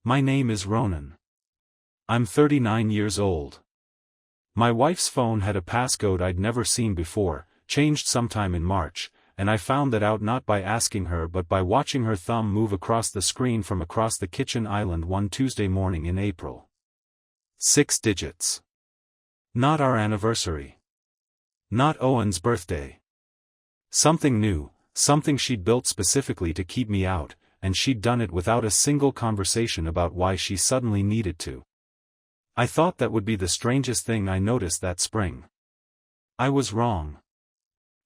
My name is Ronan. I'm 39 years old. My wife's phone had a passcode I'd never seen before, changed sometime in March, and I found that out not by asking her but by watching her thumb move across the screen from across the kitchen island one Tuesday morning in April. 6 digits. Not our anniversary. Not Owen's birthday. Something new, something she'd built specifically to keep me out, and she'd done it without a single conversation about why she suddenly needed to. I thought that would be the strangest thing I noticed that spring. I was wrong.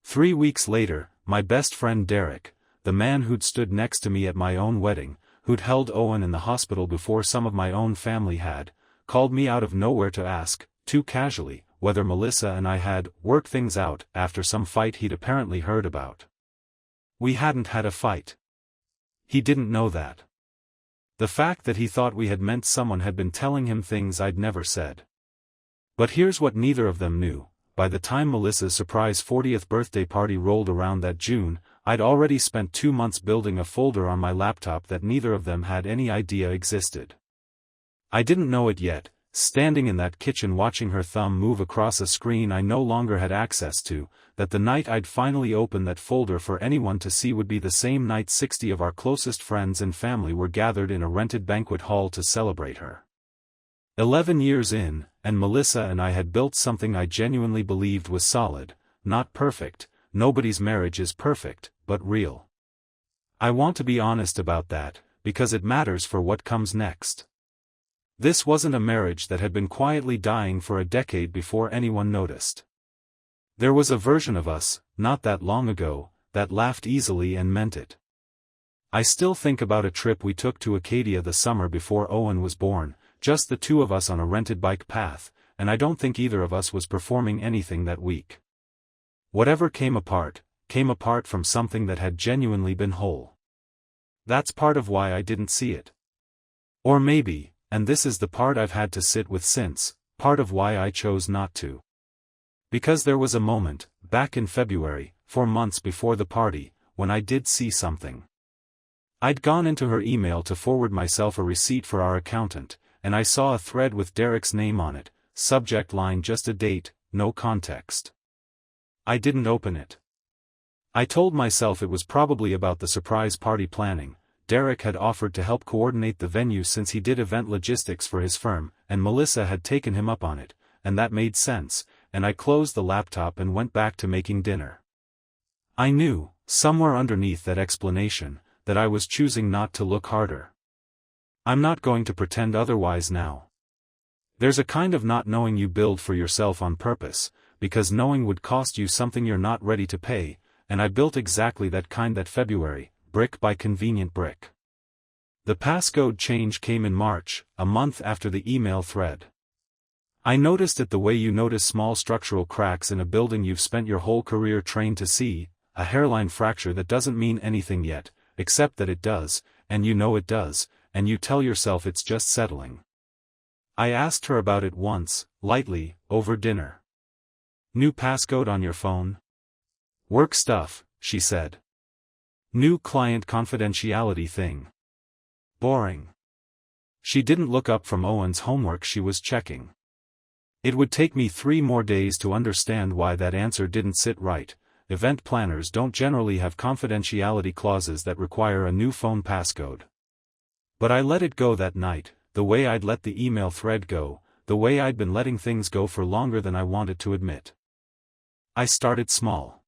3 weeks later, my best friend Derek, the man who'd stood next to me at my own wedding, who'd held Owen in the hospital before some of my own family had, called me out of nowhere to ask, too casually, whether Melissa and I had worked things out after some fight he'd apparently heard about. We hadn't had a fight. He didn't know that. The fact that he thought we had meant someone had been telling him things I'd never said. But here's what neither of them knew: by the time Melissa's surprise 40th birthday party rolled around that June, I'd already spent 2 months building a folder on my laptop that neither of them had any idea existed. I didn't know it yet, standing in that kitchen watching her thumb move across a screen I no longer had access to, that the night I'd finally open that folder for anyone to see would be the same night 60 of our closest friends and family were gathered in a rented banquet hall to celebrate her. 11 years in, and Melissa and I had built something I genuinely believed was solid, not perfect. Nobody's marriage is perfect, but real. I want to be honest about that, because it matters for what comes next. This wasn't a marriage that had been quietly dying for a decade before anyone noticed. There was a version of us, not that long ago, that laughed easily and meant it. I still think about a trip we took to Acadia the summer before Owen was born, just the two of us on a rented bike path, and I don't think either of us was performing anything that week. Whatever came apart from something that had genuinely been whole. That's part of why I didn't see it. Or maybe, and this is the part I've had to sit with since, part of why I chose not to. Because there was a moment, back in February, 4 months before the party, when I did see something. I'd gone into her email to forward myself a receipt for our accountant, and I saw a thread with Derek's name on it, subject line just a date, no context. I didn't open it. I told myself it was probably about the surprise party planning. Derek had offered to help coordinate the venue since he did event logistics for his firm, and Melissa had taken him up on it, and that made sense, and I closed the laptop and went back to making dinner. I knew, somewhere underneath that explanation, that I was choosing not to look harder. I'm not going to pretend otherwise now. There's a kind of not knowing you build for yourself on purpose, because knowing would cost you something you're not ready to pay, and I built exactly that kind that February, brick by convenient brick. The passcode change came in March, a month after the email thread. I noticed it the way you notice small structural cracks in a building you've spent your whole career trained to see, a hairline fracture that doesn't mean anything yet, except that it does, and you know it does, and you tell yourself it's just settling. I asked her about it once, lightly, over dinner. New passcode on your phone? Work stuff, she said. New client confidentiality thing. Boring. She didn't look up from Owen's homework she was checking. It would take me 3 more days to understand why that answer didn't sit right. Event planners don't generally have confidentiality clauses that require a new phone passcode. But I let it go that night, the way I'd let the email thread go, the way I'd been letting things go for longer than I wanted to admit. I started small.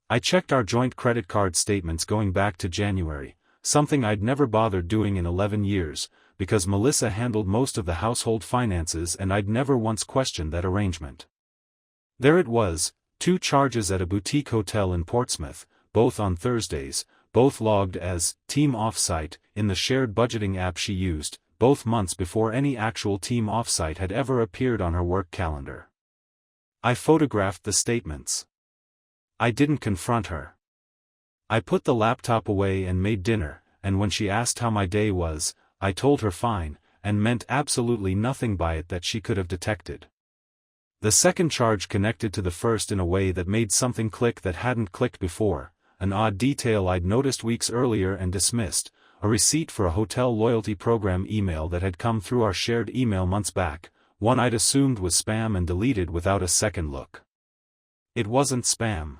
I checked our joint credit card statements going back to January, something I'd never bothered doing in 11 years, because Melissa handled most of the household finances and I'd never once questioned that arrangement. There it was, 2 charges at a boutique hotel in Portsmouth, both on Thursdays, both logged as team offsite in the shared budgeting app she used, both months before any actual team offsite had ever appeared on her work calendar. I photographed the statements. I didn't confront her. I put the laptop away and made dinner, and when she asked how my day was, I told her fine, and meant absolutely nothing by it that she could have detected. The second charge connected to the first in a way that made something click that hadn't clicked before, an odd detail I'd noticed weeks earlier and dismissed, a receipt for a hotel loyalty program email that had come through our shared email months back, one I'd assumed was spam and deleted without a second look. It wasn't spam.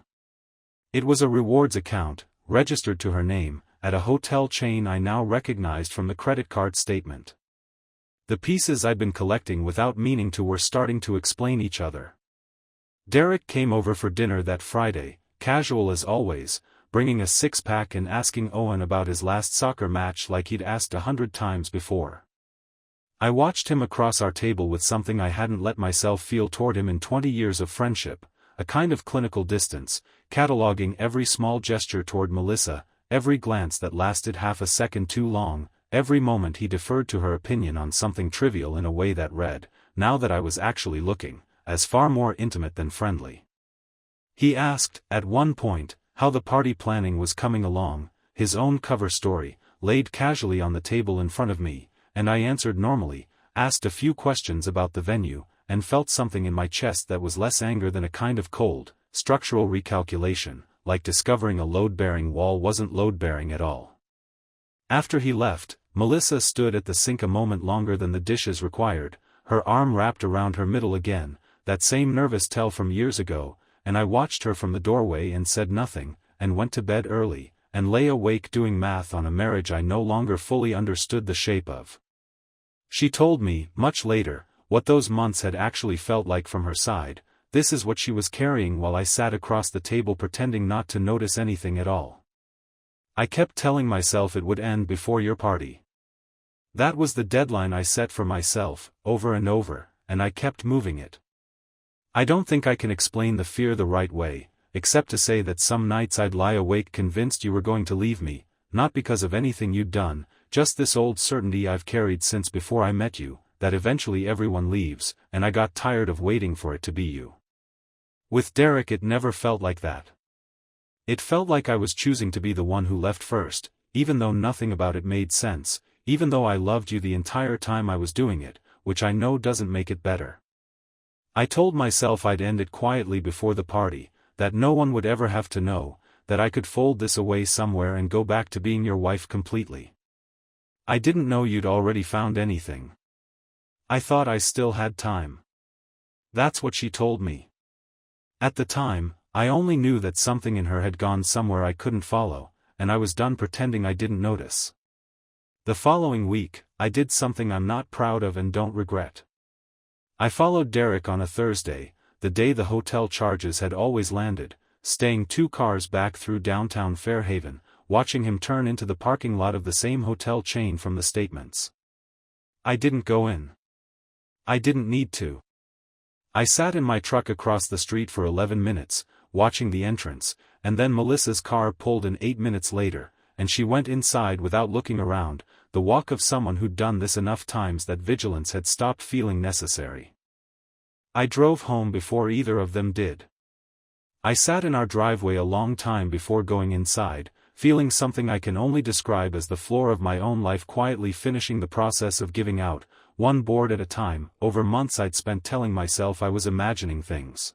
It was a rewards account, registered to her name, at a hotel chain I now recognized from the credit card statement. The pieces I'd been collecting without meaning to were starting to explain each other. Derek came over for dinner that Friday, casual as always, bringing a six-pack and asking Owen about his last soccer match like he'd asked 100 times before. I watched him across our table with something I hadn't let myself feel toward him in 20 years of friendship, a kind of clinical distance, cataloging every small gesture toward Melissa, every glance that lasted half a second too long, every moment he deferred to her opinion on something trivial in a way that read, now that I was actually looking, as far more intimate than friendly. He asked, at one point, how the party planning was coming along, his own cover story, laid casually on the table in front of me, and I answered normally, asked a few questions about the venue, and felt something in my chest that was less anger than a kind of cold, structural recalculation, like discovering a load-bearing wall wasn't load-bearing at all. After he left, Melissa stood at the sink a moment longer than the dishes required, her arm wrapped around her middle again, that same nervous tell from years ago, and I watched her from the doorway and said nothing, and went to bed early, and lay awake doing math on a marriage I no longer fully understood the shape of. She told me, much later, what those months had actually felt like from her side. This is what she was carrying while I sat across the table pretending not to notice anything at all. I kept telling myself it would end before your party. That was the deadline I set for myself, over and over, and I kept moving it. I don't think I can explain the fear the right way, except to say that some nights I'd lie awake convinced you were going to leave me, not because of anything you'd done, just this old certainty I've carried since before I met you, that eventually everyone leaves, and I got tired of waiting for it to be you. With Derek it never felt like that. It felt like I was choosing to be the one who left first, even though nothing about it made sense, even though I loved you the entire time I was doing it, which I know doesn't make it better. I told myself I'd end it quietly before the party, that no one would ever have to know, that I could fold this away somewhere and go back to being your wife completely. I didn't know you'd already found anything. I thought I still had time. That's what she told me. At the time, I only knew that something in her had gone somewhere I couldn't follow, and I was done pretending I didn't notice. The following week, I did something I'm not proud of and don't regret. I followed Derek on a Thursday, the day the hotel charges had always landed, staying 2 cars back through downtown Fairhaven, watching him turn into the parking lot of the same hotel chain from the statements. I didn't go in. I didn't need to. I sat in my truck across the street for 11 minutes, watching the entrance, and then Melissa's car pulled in 8 minutes later, and she went inside without looking around, the walk of someone who'd done this enough times that vigilance had stopped feeling necessary. I drove home before either of them did. I sat in our driveway a long time before going inside, feeling something I can only describe as the floor of my own life quietly finishing the process of giving out, one board at a time. Over months I'd spent telling myself I was imagining things.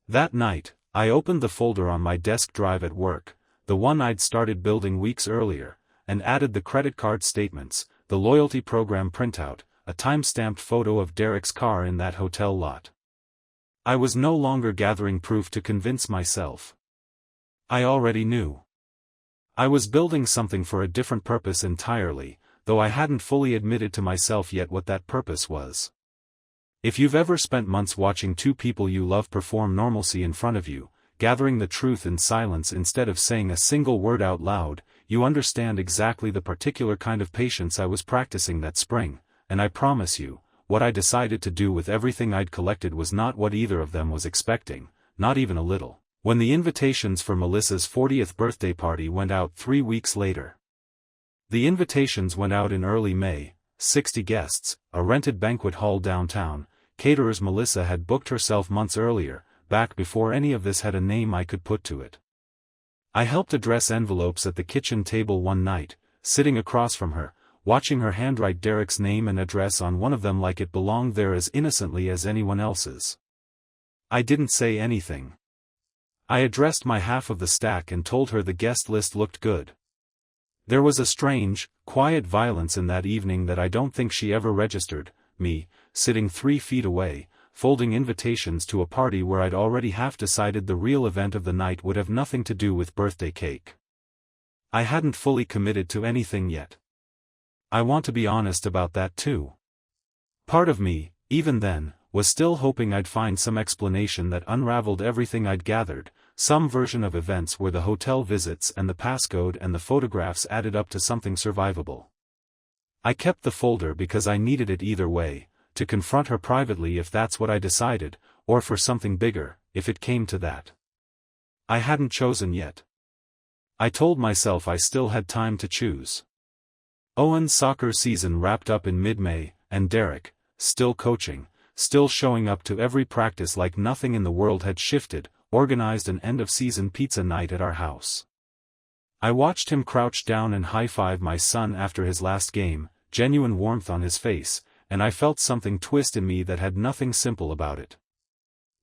That night, I opened the folder on my desk drive at work, the one I'd started building weeks earlier, and added the credit card statements, the loyalty program printout, a time-stamped photo of Derek's car in that hotel lot. I was no longer gathering proof to convince myself. I already knew. I was building something for a different purpose entirely, though I hadn't fully admitted to myself yet what that purpose was. If you've ever spent months watching 2 people you love perform normalcy in front of you, gathering the truth in silence instead of saying a single word out loud, you understand exactly the particular kind of patience I was practicing that spring, and I promise you, what I decided to do with everything I'd collected was not what either of them was expecting, not even a little, when the invitations for Melissa's 40th birthday party went out 3 weeks later. The invitations went out in early May, 60 guests, a rented banquet hall downtown, caterers Melissa had booked herself months earlier, back before any of this had a name I could put to it. I helped address envelopes at the kitchen table one night, sitting across from her, watching her handwrite Derek's name and address on one of them like it belonged there as innocently as anyone else's. I didn't say anything. I addressed my half of the stack and told her the guest list looked good. There was a strange, quiet violence in that evening that I don't think she ever registered, me, sitting 3 feet away, folding invitations to a party where I'd already half decided the real event of the night would have nothing to do with birthday cake. I hadn't fully committed to anything yet. I want to be honest about that too. Part of me, even then, was still hoping I'd find some explanation that unraveled everything I'd gathered, some version of events where the hotel visits and the passcode and the photographs added up to something survivable. I kept the folder because I needed it either way, to confront her privately if that's what I decided, or for something bigger, if it came to that. I hadn't chosen yet. I told myself I still had time to choose. Owen's soccer season wrapped up in mid-May, and Derek, still coaching, still showing up to every practice like nothing in the world had shifted, organized an end-of-season pizza night at our house. I watched him crouch down and high-five my son after his last game, genuine warmth on his face, and I felt something twist in me that had nothing simple about it.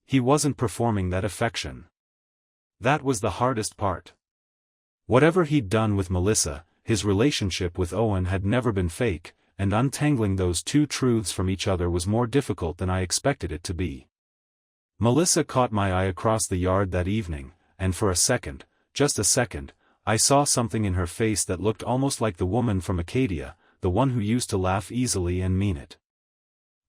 He wasn't performing that affection. That was the hardest part. Whatever he'd done with Melissa, his relationship with Owen had never been fake, and untangling those two truths from each other was more difficult than I expected it to be. Melissa caught my eye across the yard that evening, and for a second, just a second, I saw something in her face that looked almost like the woman from Acadia, the one who used to laugh easily and mean it.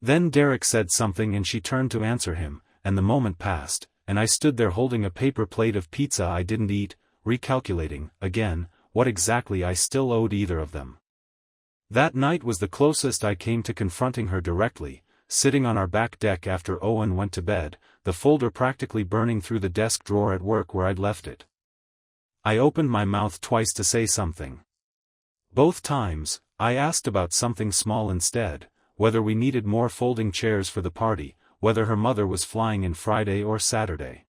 Then Derek said something and she turned to answer him, and the moment passed, and I stood there holding a paper plate of pizza I didn't eat, recalculating, again, what exactly I still owed either of them. That night was the closest I came to confronting her directly, sitting on our back deck after Owen went to bed, the folder practically burning through the desk drawer at work where I'd left it. I opened my mouth twice to say something. Both times, I asked about something small instead, whether we needed more folding chairs for the party, whether her mother was flying in Friday or Saturday.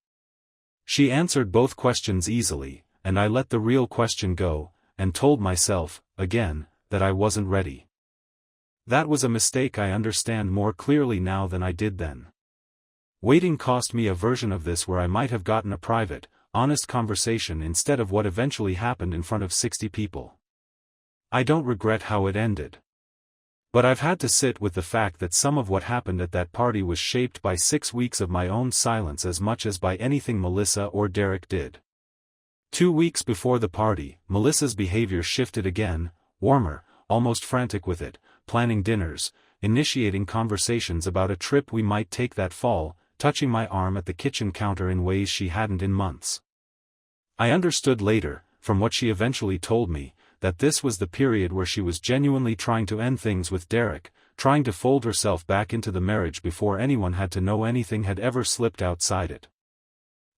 She answered both questions easily, and I let the real question go, and told myself, again, that I wasn't ready. That was a mistake I understand more clearly now than I did then. Waiting cost me a version of this where I might have gotten a private, honest conversation instead of what eventually happened in front of 60 people. I don't regret how it ended. But I've had to sit with the fact that some of what happened at that party was shaped by 6 weeks of my own silence as much as by anything Melissa or Derek did. 2 weeks before the party, Melissa's behavior shifted again, warmer, almost frantic with it, planning dinners, initiating conversations about a trip we might take that fall, touching my arm at the kitchen counter in ways she hadn't in months. I understood later, from what she eventually told me, that this was the period where she was genuinely trying to end things with Derek, trying to fold herself back into the marriage before anyone had to know anything had ever slipped outside it.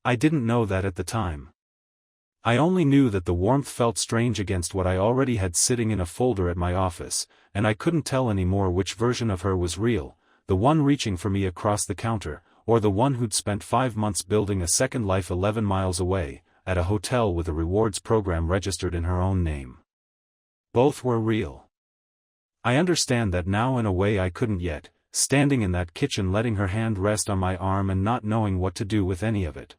I didn't know that at the time. I only knew that the warmth felt strange against what I already had sitting in a folder at my office, and I couldn't tell anymore which version of her was real, the one reaching for me across the counter, or the one who'd spent 5 months building a second life 11 miles away, at a hotel with a rewards program registered in her own name. Both were real. I understand that now in a way I couldn't yet, standing in that kitchen letting her hand rest on my arm and not knowing what to do with any of it.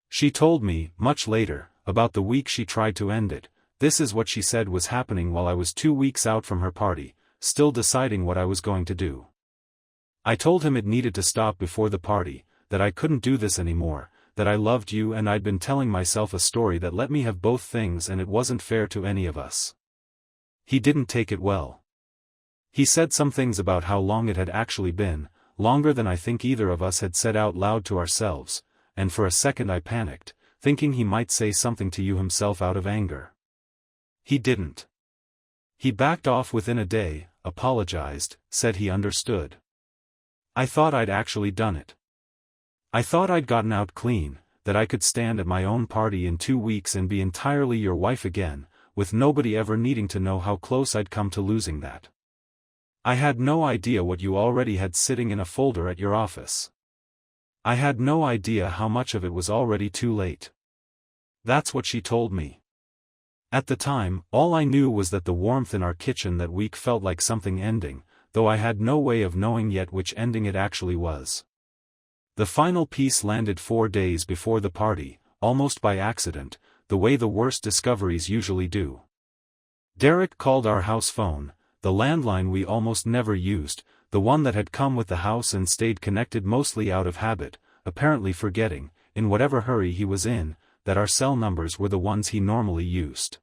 She told me, much later, about the week she tried to end it. This is what she said was happening while I was 2 weeks out from her party, still deciding what I was going to do. I told him it needed to stop before the party, that I couldn't do this anymore, that I loved you and I'd been telling myself a story that let me have both things and it wasn't fair to any of us. He didn't take it well. He said some things about how long it had actually been, longer than I think either of us had said out loud to ourselves, and for a second I panicked, thinking he might say something to you himself out of anger. He didn't. He backed off within a day, apologized, said he understood. I thought I'd actually done it. I thought I'd gotten out clean, that I could stand at my own party in 2 weeks and be entirely your wife again, with nobody ever needing to know how close I'd come to losing that. I had no idea what you already had sitting in a folder at your office. I had no idea how much of it was already too late. That's what she told me. At the time, all I knew was that the warmth in our kitchen that week felt like something ending, though I had no way of knowing yet which ending it actually was. The final piece landed 4 days before the party, almost by accident, the way the worst discoveries usually do. Derek called our house phone, the landline we almost never used, the one that had come with the house and stayed connected mostly out of habit, apparently forgetting, in whatever hurry he was in, that our cell numbers were the ones he normally used.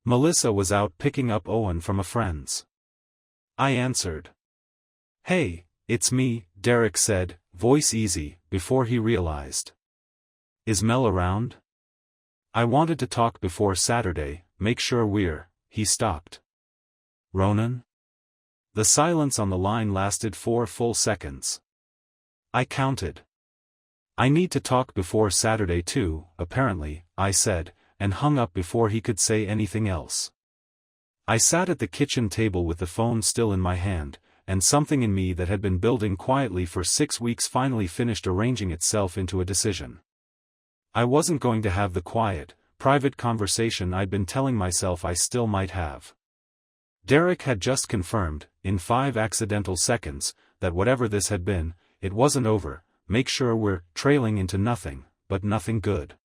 Melissa was out picking up Owen from a friend's. I answered. "Hey, it's me," Derek said, voice easy, before he realized. "Is Mel around? I wanted to talk before Saturday, make sure we're." He stopped. "Ronan?" The silence on the line lasted 4 full seconds. I counted. "I need to talk before Saturday too, apparently," I said, and hung up before he could say anything else. I sat at the kitchen table with the phone still in my hand, and something in me that had been building quietly for 6 weeks finally finished arranging itself into a decision. I wasn't going to have the quiet, private conversation I'd been telling myself I still might have. Derek had just confirmed, in 5 accidental seconds, that whatever this had been, it wasn't over. Make sure we're trailing into nothing, but nothing good.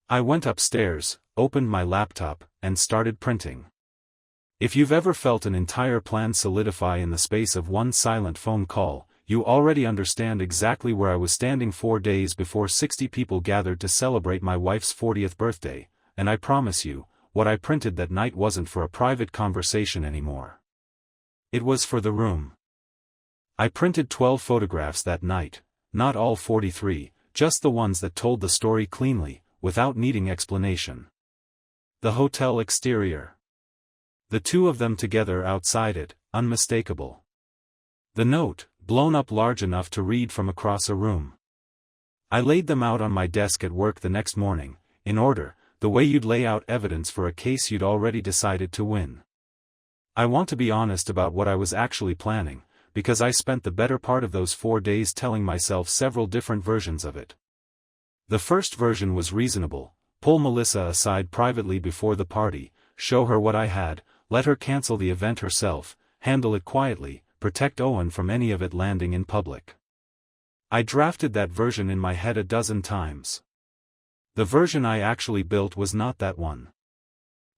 I went upstairs, opened my laptop, and started printing. If you've ever felt an entire plan solidify in the space of one silent phone call, you already understand exactly where I was standing 4 days before 60 people gathered to celebrate my wife's 40th birthday, and I promise you, what I printed that night wasn't for a private conversation anymore. It was for the room. I printed 12 photographs that night, not all 43, just the ones that told the story cleanly, without needing explanation. The hotel exterior. The two of them together outside it, unmistakable. The note, blown up large enough to read from across a room. I laid them out on my desk at work the next morning, in order, the way you'd lay out evidence for a case you'd already decided to win. I want to be honest about what I was actually planning, because I spent the better part of those 4 days telling myself several different versions of it. The first version was reasonable: pull Melissa aside privately before the party, show her what I had, let her cancel the event herself, handle it quietly, protect Owen from any of it landing in public. I drafted that version in my head a dozen times. The version I actually built was not that one.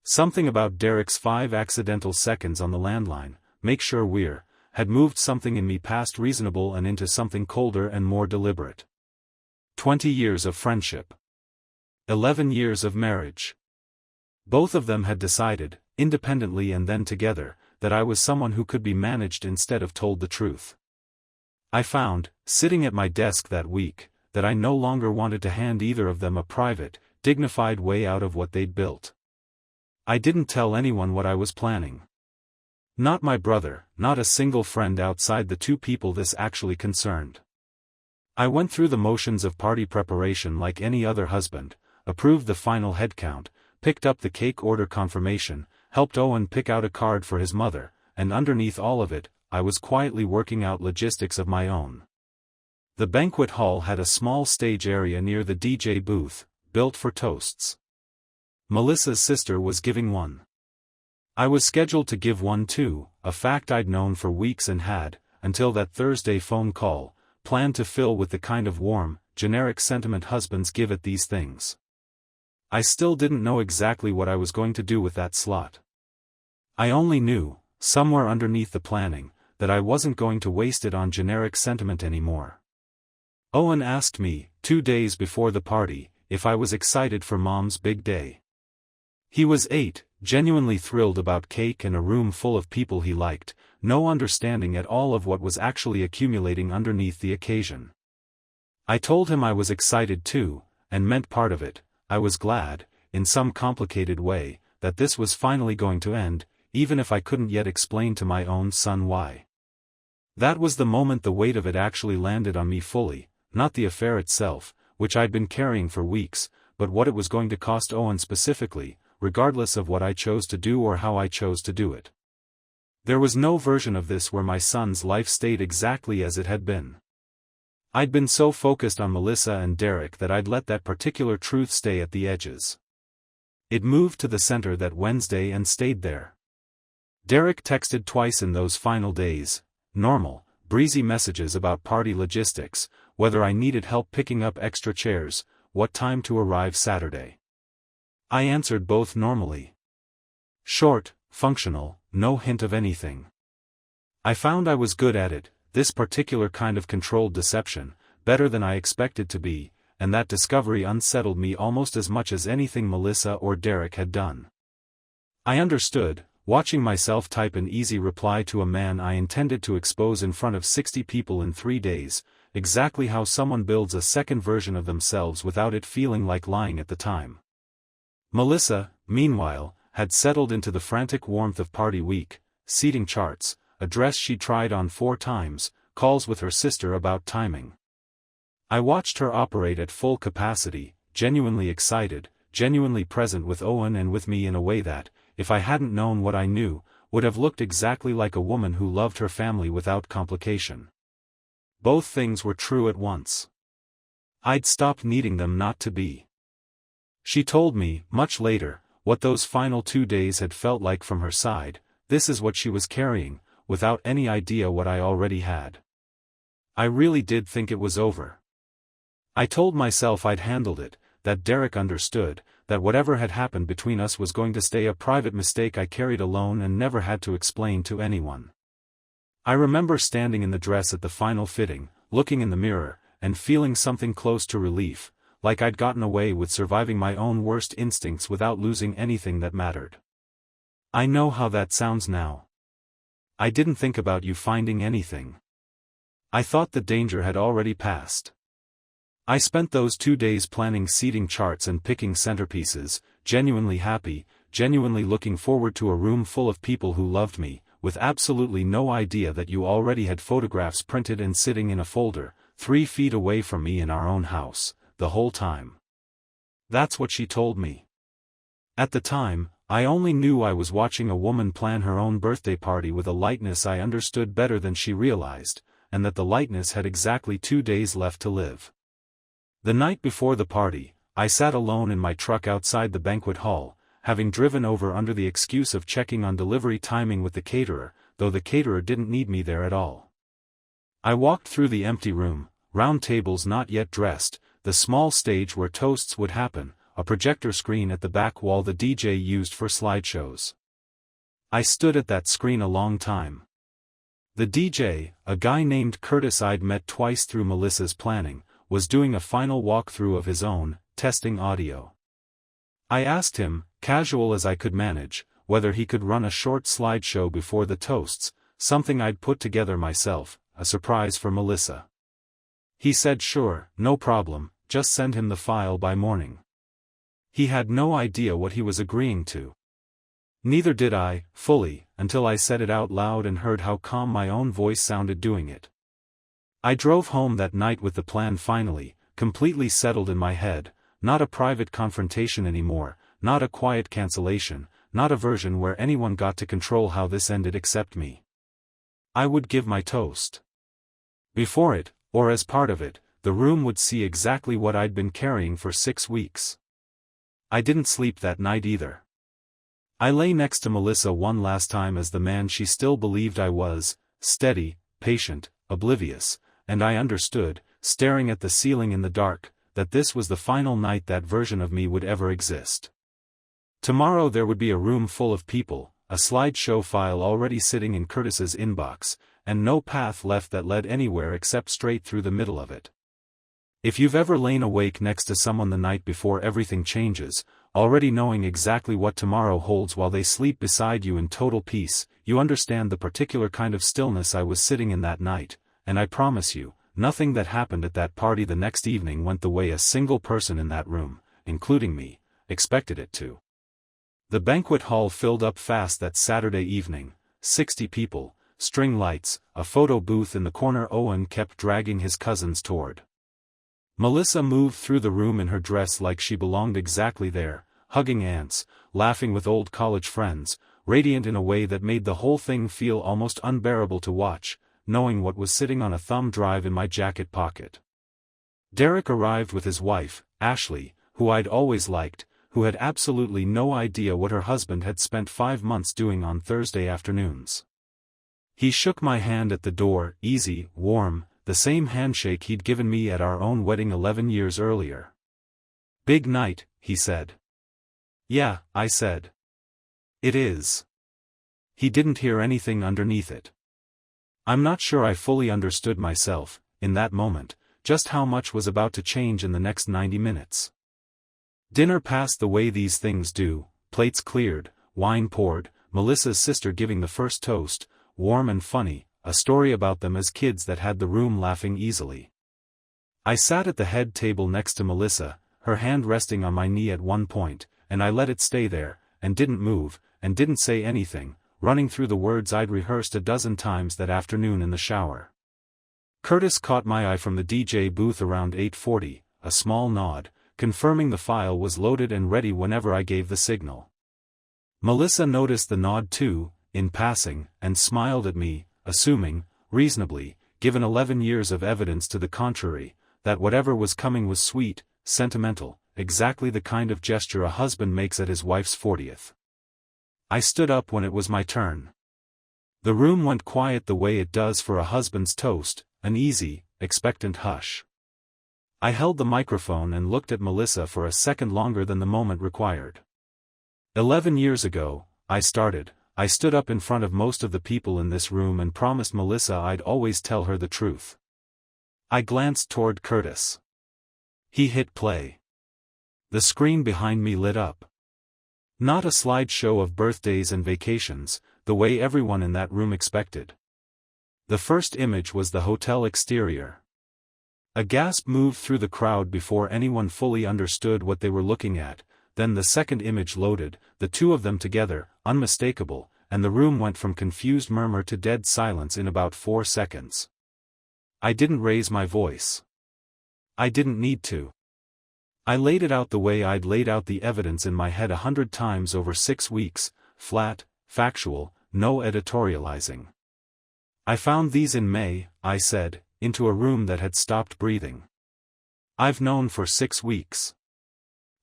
Something about Derek's 5 accidental seconds on the landline, make sure we're, had moved something in me past reasonable and into something colder and more deliberate. 20 years of friendship. 11 years of marriage. Both of them had decided, independently and then together, that I was someone who could be managed instead of told the truth. I found, sitting at my desk that week, that I no longer wanted to hand either of them a private, dignified way out of what they'd built. I didn't tell anyone what I was planning. Not my brother, not a single friend outside the 2 people this actually concerned. I went through the motions of party preparation like any other husband, approved the final head count, picked up the cake order confirmation, helped Owen pick out a card for his mother, and underneath all of it, I was quietly working out logistics of my own. The banquet hall had a small stage area near the DJ booth, built for toasts. Melissa's sister was giving one. I was scheduled to give one too, a fact I'd known for weeks and had, until that Thursday phone call, planned to fill with the kind of warm, generic sentiment husbands give at these things. I still didn't know exactly what I was going to do with that slot. I only knew, somewhere underneath the planning, that I wasn't going to waste it on generic sentiment anymore. Owen asked me, 2 days before the party, if I was excited for Mom's big day. He was 8, genuinely thrilled about cake and a room full of people he liked, no understanding at all of what was actually accumulating underneath the occasion. I told him I was excited too, and meant part of it. I was glad, in some complicated way, that this was finally going to end, even if I couldn't yet explain to my own son why. That was the moment the weight of it actually landed on me fully, not the affair itself, which I'd been carrying for weeks, but what it was going to cost Owen specifically, regardless of what I chose to do or how I chose to do it. There was no version of this where my son's life stayed exactly as it had been. I'd been so focused on Melissa and Derek that I'd let that particular truth stay at the edges. It moved to the center that Wednesday and stayed there. Derek texted twice in those final days, normal, breezy messages about party logistics, whether I needed help picking up extra chairs, what time to arrive Saturday. I answered both normally. Short, functional, no hint of anything. I found I was good at it, this particular kind of controlled deception, better than I expected to be, and that discovery unsettled me almost as much as anything Melissa or Derek had done. I understood, watching myself type an easy reply to a man I intended to expose in front of 60 people in 3 days, exactly how someone builds a second version of themselves without it feeling like lying at the time. Melissa, meanwhile, had settled into the frantic warmth of party week, seating charts, a dress she tried on 4 times, calls with her sister about timing. I watched her operate at full capacity, genuinely excited, genuinely present with Owen and with me in a way that, if I hadn't known what I knew, would have looked exactly like a woman who loved her family without complication. Both things were true at once. I'd stopped needing them not to be. She told me, much later, what those final 2 days had felt like from her side. This is what she was carrying, without any idea what I already had. I really did think it was over. I told myself I'd handled it, that Derek understood, that whatever had happened between us was going to stay a private mistake I carried alone and never had to explain to anyone. I remember standing in the dress at the final fitting, looking in the mirror, and feeling something close to relief, like I'd gotten away with surviving my own worst instincts without losing anything that mattered. I know how that sounds now. I didn't think about you finding anything. I thought the danger had already passed. I spent those 2 days planning seating charts and picking centerpieces, genuinely happy, genuinely looking forward to a room full of people who loved me, with absolutely no idea that you already had photographs printed and sitting in a folder, 3 feet away from me in our own house, the whole time. That's what she told me. At the time, I only knew I was watching a woman plan her own birthday party with a lightness I understood better than she realized, and that the lightness had exactly 2 days left to live. The night before the party, I sat alone in my truck outside the banquet hall, having driven over under the excuse of checking on delivery timing with the caterer, though the caterer didn't need me there at all. I walked through the empty room, round tables not yet dressed, the small stage where toasts would happen, a projector screen at the back wall the DJ used for slideshows. I stood at that screen a long time. The DJ, a guy named Curtis I'd met twice through Melissa's planning, was doing a final walkthrough of his own, testing audio. I asked him, casual as I could manage, whether he could run a short slideshow before the toasts, something I'd put together myself, a surprise for Melissa. He said sure, no problem, just send him the file by morning. He had no idea what he was agreeing to. Neither did I, fully, until I said it out loud and heard how calm my own voice sounded doing it. I drove home that night with the plan finally, completely settled in my head, not a private confrontation anymore, not a quiet cancellation, not a version where anyone got to control how this ended except me. I would give my toast. Before it, or as part of it, the room would see exactly what I'd been carrying for 6 weeks. I didn't sleep that night either. I lay next to Melissa one last time as the man she still believed I was, steady, patient, oblivious, and I understood, staring at the ceiling in the dark, that this was the final night that version of me would ever exist. Tomorrow there would be a room full of people, a slideshow file already sitting in Curtis's inbox, and no path left that led anywhere except straight through the middle of it. If you've ever lain awake next to someone the night before everything changes, already knowing exactly what tomorrow holds while they sleep beside you in total peace, you understand the particular kind of stillness I was sitting in that night, and I promise you, nothing that happened at that party the next evening went the way a single person in that room, including me, expected it to. The banquet hall filled up fast that Saturday evening, 60 people, string lights, a photo booth in the corner Owen kept dragging his cousins toward. Melissa moved through the room in her dress like she belonged exactly there, hugging aunts, laughing with old college friends, radiant in a way that made the whole thing feel almost unbearable to watch, knowing what was sitting on a thumb drive in my jacket pocket. Derek arrived with his wife, Ashley, who I'd always liked, who had absolutely no idea what her husband had spent 5 months doing on Thursday afternoons. He shook my hand at the door, easy, warm, the same handshake he'd given me at our own wedding 11 years earlier. "Big night," he said. "Yeah," I said. It is. He didn't hear anything underneath it. I'm not sure I fully understood myself, in that moment, just how much was about to change in the next 90 minutes. Dinner passed the way these things do, plates cleared, wine poured, Melissa's sister giving the first toast, warm and funny, a story about them as kids that had the room laughing easily. I sat at the head table next to Melissa, her hand resting on my knee at one point, and I let it stay there, and didn't move, and didn't say anything, running through the words I'd rehearsed a dozen times that afternoon in the shower. Curtis caught my eye from the DJ booth around 8:40, a small nod, confirming the file was loaded and ready whenever I gave the signal. Melissa noticed the nod too, in passing, and smiled at me, assuming, reasonably, given 11 years of evidence to the contrary, that whatever was coming was sweet, sentimental, exactly the kind of gesture a husband makes at his wife's 40th. I stood up when it was my turn. The room went quiet the way it does for a husband's toast, an easy, expectant hush. I held the microphone and looked at Melissa for a second longer than the moment required. 11 years ago, I stood up in front of most of the people in this room and promised Melissa I'd always tell her the truth. I glanced toward Curtis. He hit play. The screen behind me lit up. Not a slideshow of birthdays and vacations, the way everyone in that room expected. The first image was the hotel exterior. A gasp moved through the crowd before anyone fully understood what they were looking at, then the second image loaded, the two of them together, unmistakable, and the room went from confused murmur to dead silence in about 4 seconds. I didn't raise my voice. I didn't need to. I laid it out the way I'd laid out the evidence in my head 100 times over 6 weeks, flat, factual, no editorializing. I found these in May, I said, into a room that had stopped breathing. I've known for 6 weeks.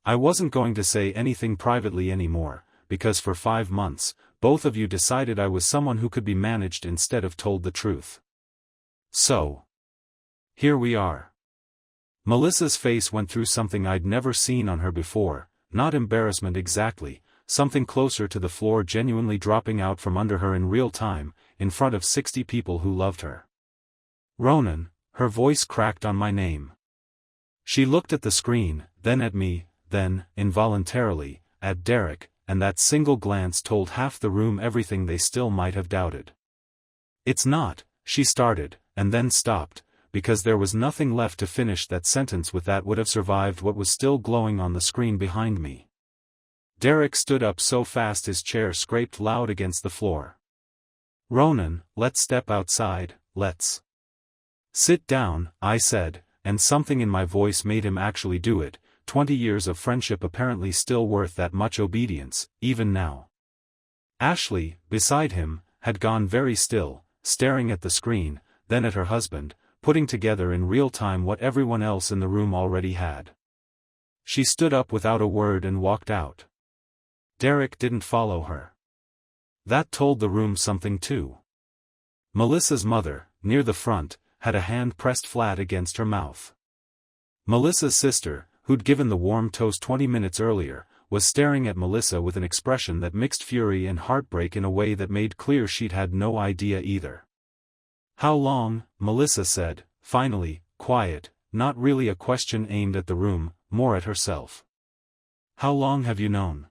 I wasn't going to say anything privately anymore, because for 5 months, both of you decided I was someone who could be managed instead of told the truth. So, here we are. Melissa's face went through something I'd never seen on her before, not embarrassment exactly, something closer to the floor genuinely dropping out from under her in real time, in front of 60 people who loved her. Ronan, her voice cracked on my name. She looked at the screen, then at me, then, involuntarily, at Derek, and that single glance told half the room everything they still might have doubted. It's not, she started, and then stopped, because there was nothing left to finish that sentence with that would have survived what was still glowing on the screen behind me. Derek stood up so fast his chair scraped loud against the floor. Ronan, let's step outside, let's. Sit down, I said, and something in my voice made him actually do it. 20 years of friendship apparently still worth that much obedience, even now. Ashley, beside him, had gone very still, staring at the screen, then at her husband, putting together in real time what everyone else in the room already had. She stood up without a word and walked out. Derek didn't follow her. That told the room something too. Melissa's mother, near the front, had a hand pressed flat against her mouth. Melissa's sister, who'd given the warm toast 20 minutes earlier, was staring at Melissa with an expression that mixed fury and heartbreak in a way that made clear she'd had no idea either. How long, Melissa said, finally, quiet, not really a question aimed at the room, more at herself. How long have you known?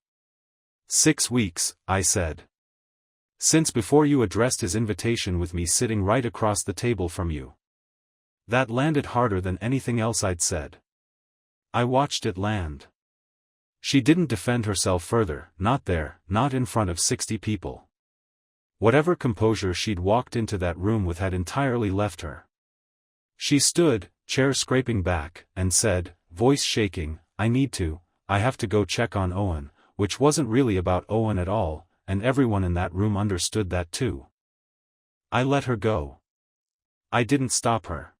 6 weeks, I said. Since before you addressed his invitation with me sitting right across the table from you. That landed harder than anything else I'd said. I watched it land. She didn't defend herself further, not there, not in front of 60 people. Whatever composure she'd walked into that room with had entirely left her. She stood, chair scraping back, and said, voice shaking, I have to go check on Owen, which wasn't really about Owen at all, and everyone in that room understood that too. I let her go. I didn't stop her.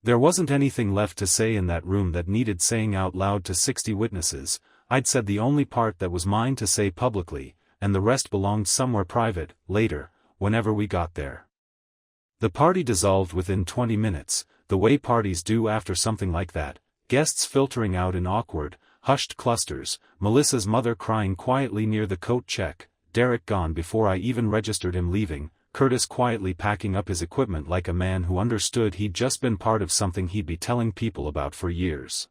There wasn't anything left to say in that room that needed saying out loud to 60 witnesses. I'd said the only part that was mine to say publicly, and the rest belonged somewhere private, later, whenever we got there. The party dissolved within 20 minutes, the way parties do after something like that, guests filtering out in awkward, hushed clusters, Melissa's mother crying quietly near the coat check, Derek gone before I even registered him leaving, Curtis quietly packing up his equipment like a man who understood he'd just been part of something he'd be telling people about for years.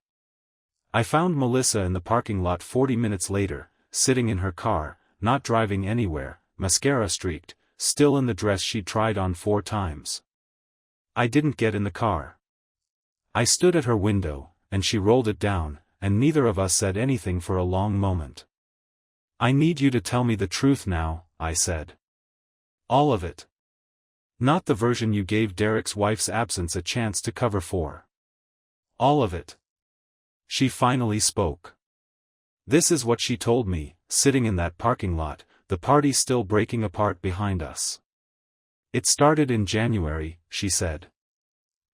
I found Melissa in the parking lot 40 minutes later, sitting in her car, not driving anywhere, mascara streaked, still in the dress she'd tried on 4 times. I didn't get in the car. I stood at her window, and she rolled it down, and neither of us said anything for a long moment. "I need you to tell me the truth now," I said. "All of it. Not the version you gave Derek's wife's absence a chance to cover for. All of it." She finally spoke. This is what she told me, sitting in that parking lot, the party still breaking apart behind us. "It started in January," she said.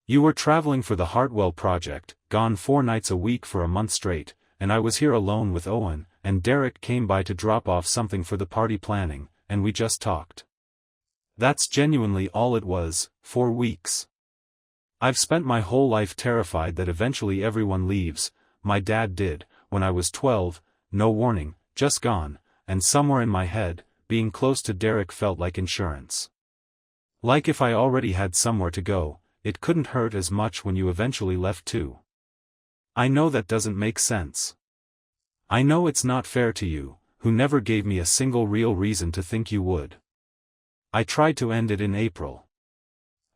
"You were traveling for the Hartwell project, gone 4 nights a week for a month straight, and I was here alone with Owen, and Derek came by to drop off something for the party planning, and we just talked. That's genuinely all it was, 4 weeks. I've spent my whole life terrified that eventually everyone leaves. My dad did, when I was 12, no warning, just gone, and somewhere in my head, being close to Derek felt like insurance. Like if I already had somewhere to go, it couldn't hurt as much when you eventually left too. I know that doesn't make sense. I know it's not fair to you, who never gave me a single real reason to think you would. I tried to end it in April.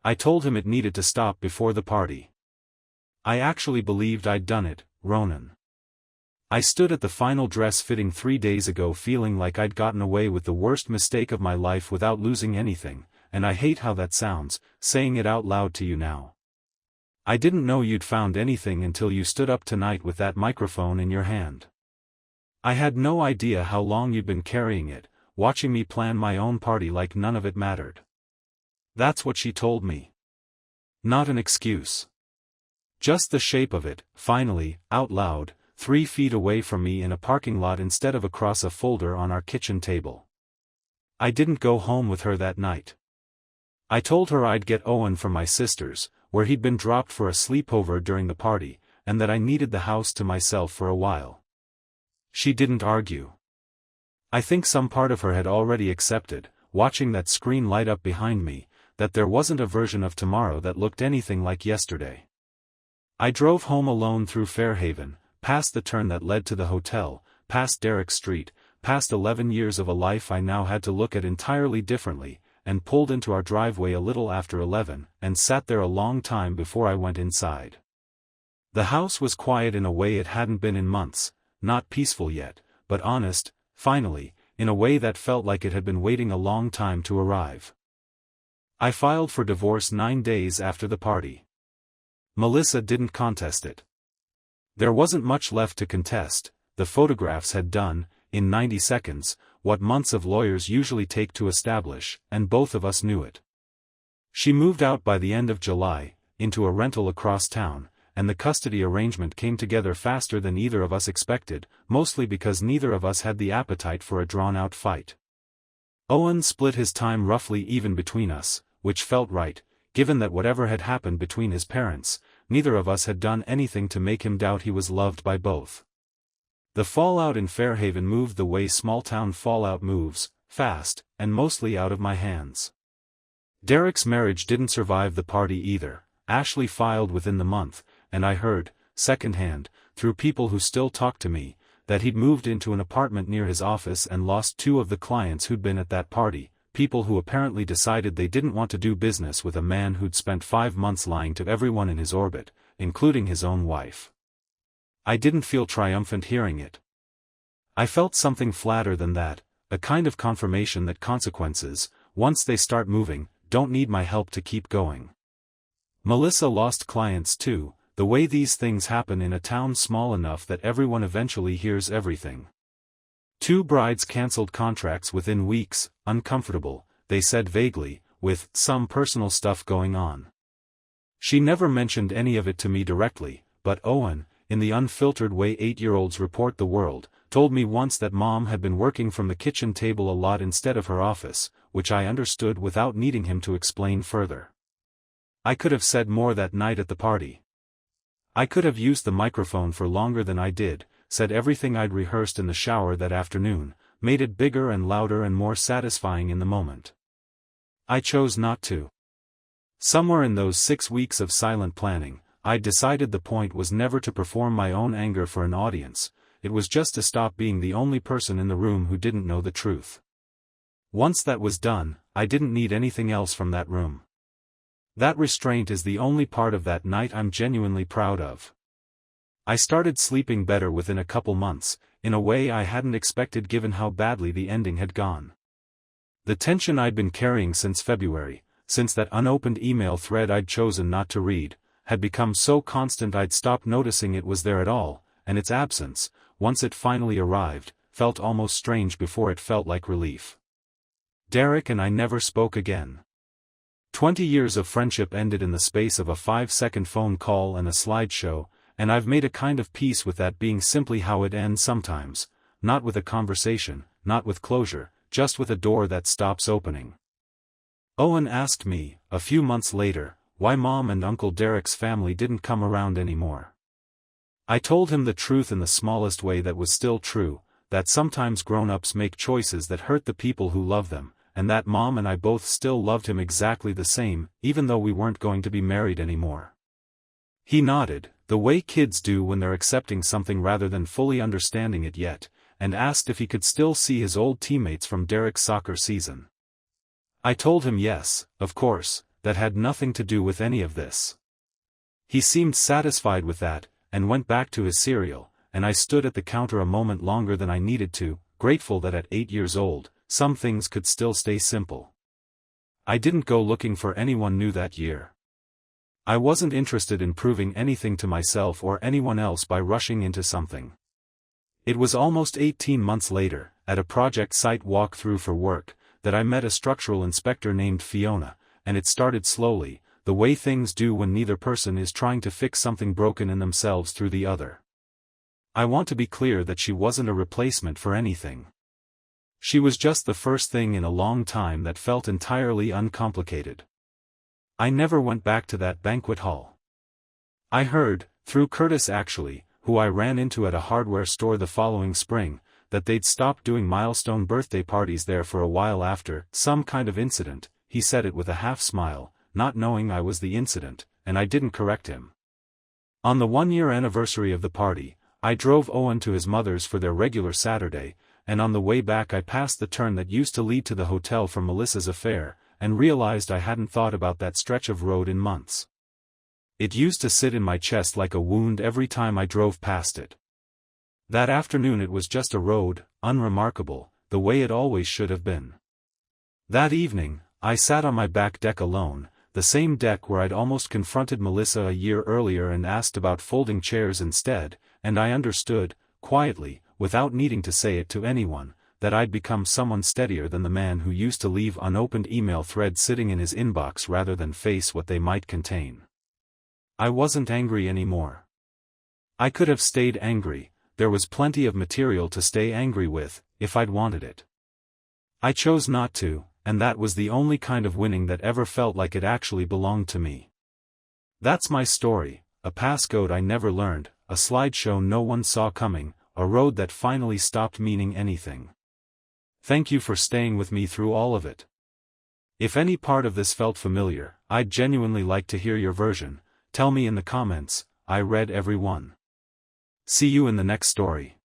I told him it needed to stop before the party. I actually believed I'd done it, Ronan. I stood at the final dress fitting 3 days ago feeling like I'd gotten away with the worst mistake of my life without losing anything, and I hate how that sounds, saying it out loud to you now. I didn't know you'd found anything until you stood up tonight with that microphone in your hand. I had no idea how long you'd been carrying it, watching me plan my own party like none of it mattered. That's what she told me. Not an excuse. Just the shape of it, finally, out loud, 3 feet away from me in a parking lot instead of across a folder on our kitchen table. I didn't go home with her that night. I told her I'd get Owen from my sister's, where he'd been dropped for a sleepover during the party, and that I needed the house to myself for a while. She didn't argue. I think some part of her had already accepted, watching that screen light up behind me, that there wasn't a version of tomorrow that looked anything like yesterday. I drove home alone through Fairhaven, past the turn that led to the hotel, past Derrick Street, past 11 years of a life I now had to look at entirely differently, and pulled into our driveway a little after 11, and sat there a long time before I went inside. The house was quiet in a way it hadn't been in months, not peaceful yet, but honest, finally, in a way that felt like it had been waiting a long time to arrive. I filed for divorce 9 days after the party. Melissa didn't contest it. There wasn't much left to contest. The photographs had done, in 90 seconds, what months of lawyers usually take to establish, and both of us knew it. She moved out by the end of July, into a rental across town, and the custody arrangement came together faster than either of us expected, mostly because neither of us had the appetite for a drawn-out fight. Owen split his time roughly even between us, which felt right, given that whatever had happened between his parents, neither of us had done anything to make him doubt he was loved by both. The fallout in Fairhaven moved the way small-town fallout moves, fast, and mostly out of my hands. Derek's marriage didn't survive the party either. Ashley filed within the month, and I heard, secondhand, through people who still talk to me, that he'd moved into an apartment near his office and lost 2 of the clients who'd been at that party, people who apparently decided they didn't want to do business with a man who'd spent 5 months lying to everyone in his orbit, including his own wife. I didn't feel triumphant hearing it. I felt something flatter than that, a kind of confirmation that consequences, once they start moving, don't need my help to keep going. Melissa lost clients too, the way these things happen in a town small enough that everyone eventually hears everything. 2 brides canceled contracts within weeks, uncomfortable, they said vaguely, with some personal stuff going on. She never mentioned any of it to me directly, but Owen, in the unfiltered way 8-year-olds report the world, told me once that Mom had been working from the kitchen table a lot instead of her office, which I understood without needing him to explain further. I could have said more that night at the party. I could have used the microphone for longer than I did, said everything I'd rehearsed in the shower that afternoon, made it bigger and louder and more satisfying in the moment. I chose not to. Somewhere in those 6 weeks of silent planning, I'd decided the point was never to perform my own anger for an audience, it was just to stop being the only person in the room who didn't know the truth. Once that was done, I didn't need anything else from that room. That restraint is the only part of that night I'm genuinely proud of. I started sleeping better within a couple months, in a way I hadn't expected given how badly the ending had gone. The tension I'd been carrying since February, since that unopened email thread I'd chosen not to read, had become so constant I'd stopped noticing it was there at all, and its absence, once it finally arrived, felt almost strange before it felt like relief. Derek and I never spoke again. 20 years of friendship ended in the space of a 5-second phone call and a slideshow, and I've made a kind of peace with that being simply how it ends sometimes, not with a conversation, not with closure, just with a door that stops opening. Owen asked me, a few months later, why Mom and Uncle Derek's family didn't come around anymore. I told him the truth in the smallest way that was still true, that sometimes grown-ups make choices that hurt the people who love them, and that Mom and I both still loved him exactly the same, even though we weren't going to be married anymore. He nodded, the way kids do when they're accepting something rather than fully understanding it yet, and asked if he could still see his old teammates from Derek's soccer season. I told him yes, of course, that had nothing to do with any of this. He seemed satisfied with that, and went back to his cereal, and I stood at the counter a moment longer than I needed to, grateful that at 8 years old, some things could still stay simple. I didn't go looking for anyone new that year. I wasn't interested in proving anything to myself or anyone else by rushing into something. It was almost 18 months later, at a project site walkthrough for work, that I met a structural inspector named Fiona, and it started slowly, the way things do when neither person is trying to fix something broken in themselves through the other. I want to be clear that she wasn't a replacement for anything. She was just the first thing in a long time that felt entirely uncomplicated. I never went back to that banquet hall. I heard, through Curtis actually, who I ran into at a hardware store the following spring, that they'd stopped doing milestone birthday parties there for a while after some kind of incident. He said it with a half-smile, not knowing I was the incident, and I didn't correct him. On the 1-year anniversary of the party, I drove Owen to his mother's for their regular Saturday, and on the way back I passed the turn that used to lead to the hotel from Melissa's affair, and realized I hadn't thought about that stretch of road in months. It used to sit in my chest like a wound every time I drove past it. That afternoon it was just a road, unremarkable, the way it always should have been. That evening, I sat on my back deck alone, the same deck where I'd almost confronted Melissa a year earlier and asked about folding chairs instead, and I understood, quietly, without needing to say it to anyone, that I'd become someone steadier than the man who used to leave unopened email threads sitting in his inbox rather than face what they might contain. I wasn't angry anymore. I could have stayed angry, there was plenty of material to stay angry with, if I'd wanted it. I chose not to, and that was the only kind of winning that ever felt like it actually belonged to me. That's my story, a passcode I never learned, a slideshow no one saw coming, a road that finally stopped meaning anything. Thank you for staying with me through all of it. If any part of this felt familiar, I'd genuinely like to hear your version. Tell me in the comments. I read every one. See you in the next story.